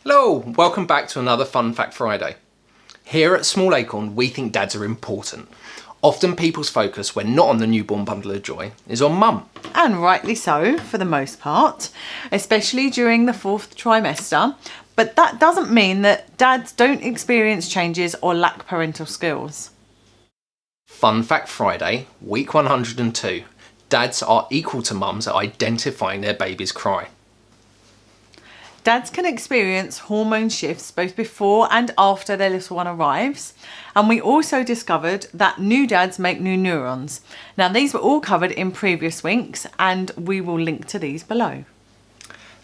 Hello, welcome back to another Fun Fact Friday. Here at Small Acorn, we think dads are important. Often people's focus, when not on the newborn bundle of joy, is on mum. And rightly so, for the most part, especially during the 4th trimester. But that doesn't mean that dads don't experience changes or lack parental skills. Fun Fact Friday, week 102. Dads are equal to mums at identifying their baby's cry. Dads can experience hormone shifts both before and after their little one arrives. And we also discovered that new dads make new neurons. Now, these were all covered in previous weeks, and we will link to these below.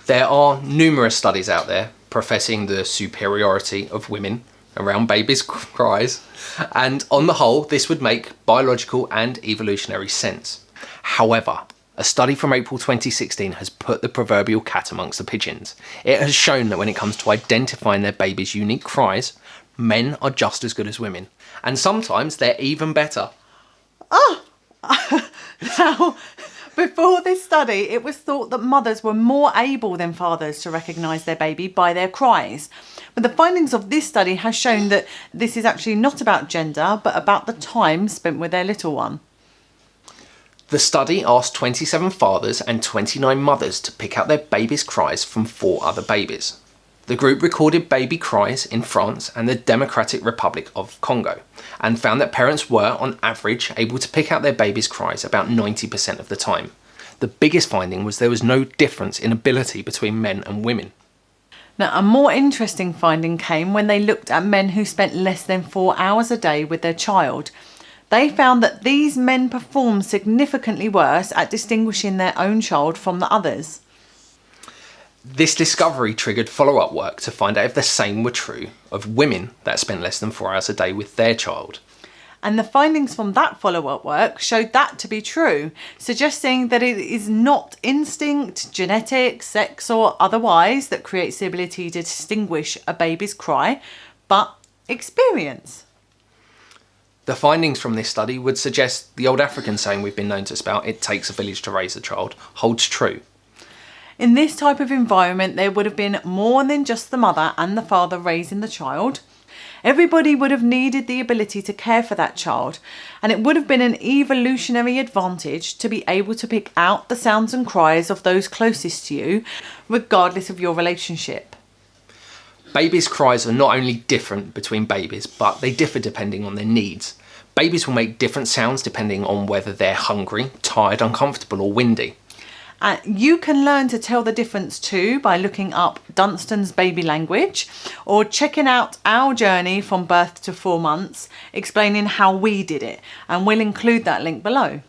There are numerous studies out there professing the superiority of women around babies' cries, and on the whole, this would make biological and evolutionary sense. However, a study from April 2016 has put the proverbial cat amongst the pigeons. It has shown that when it comes to identifying their baby's unique cries, men are just as good as women. And sometimes they're even better. Now, before this study, it was thought that mothers were more able than fathers to recognise their baby by their cries. But the findings of this study has shown that this is actually not about gender, but about the time spent with their little one. The study asked 27 fathers and 29 mothers to pick out their baby's cries from 4 other babies. The group recorded baby cries in France and the Democratic Republic of Congo and found that parents were, on average, able to pick out their baby's cries about 90% of the time. The biggest finding was there was no difference in ability between men and women. Now, a more interesting finding came when they looked at men who spent less than 4 hours a day with their child. They found that these men performed significantly worse at distinguishing their own child from the others. This discovery triggered follow-up work to find out if the same were true of women that spent less than 4 hours a day with their child. And the findings from that follow-up work showed that to be true, suggesting that it is not instinct, genetics, sex or otherwise that creates the ability to distinguish a baby's cry, but experience. The findings from this study would suggest the old African saying we've been known to spout, "It takes a village to raise a child," holds true. In this type of environment, there would have been more than just the mother and the father raising the child. Everybody would have needed the ability to care for that child, and it would have been an evolutionary advantage to be able to pick out the sounds and cries of those closest to you, regardless of your relationship. Babies' cries are not only different between babies, but they differ depending on their needs. Babies will make different sounds depending on whether they're hungry, tired, uncomfortable or windy. You can learn to tell the difference too by looking up Dunstan's baby language or checking out our journey from birth to 4 months, explaining how we did it, and we'll include that link below.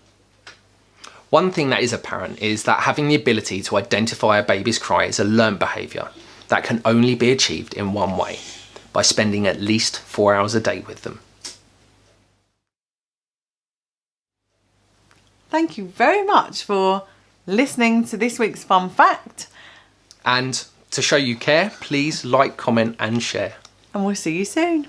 One thing that is apparent is that having the ability to identify a baby's cry is a learned behaviour that can only be achieved in one way, by spending at least 4 hours a day with them. Thank you very much for listening to this week's Fun Fact. And to show you care, please like, comment and share. And we'll see you soon.